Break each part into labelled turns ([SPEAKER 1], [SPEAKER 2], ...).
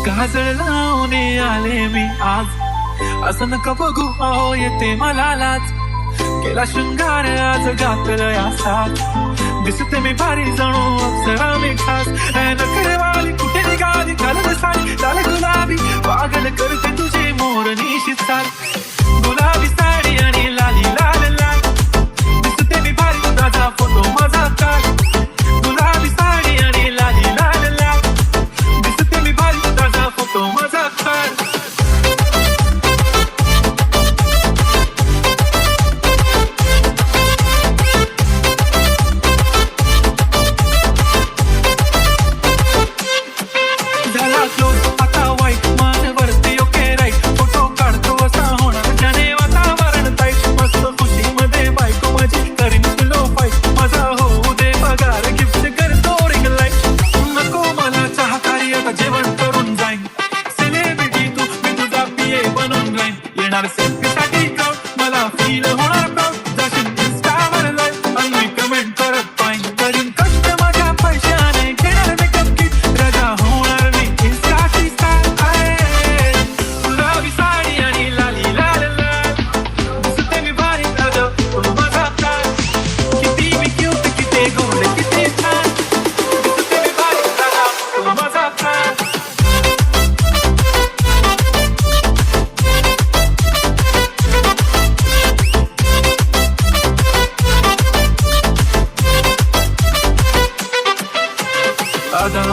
[SPEAKER 1] काजळ लावून आले मी आज, असं नका बघू अहो येते मला लाज. केला शृंगार आज घातलं या साथ, दिसते मी भारी जणू अप्सरा मी खास. नखरेवाली कुठे निघाली घालत साडी लाल गुलाबी, पागल करते तुझे मोरनीशी चाल. गुलाबी साडी आणि लाली लाल लाल, दिसते मी भारी ताजा फोटो माझा काढ. गुलाबी साडी आणि लाली लाल लाल, दिसते मी भारी ताजा फोटो माझा काढ.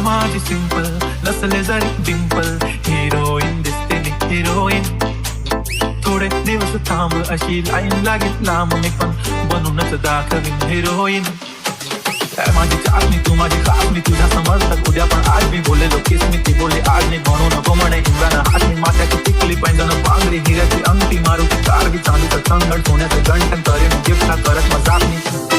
[SPEAKER 1] माझी सिंपल नसले जरी डिंपल, हिरोईन दिसते मी हिरोईन. थोडे दिवस थांब अशी लाईन लागेल लांब, मी पण बनूनच दाखवीन हिरोईन. माझी चालणी तू माझी खासणी, तुझ्या समजलं उद्या पण आज मी बोललेलो किस मी ती बोलली आज मी म्हणू नको म्हणे इंद्रानं हात. मी माथ्याची टिकली पैंजण पांगरी हिऱ्याची अंगठी, मारुती कारगी चांदीचं संगण, सोन्याचं गंठन करेन गिफ्टला करत मजाक मी.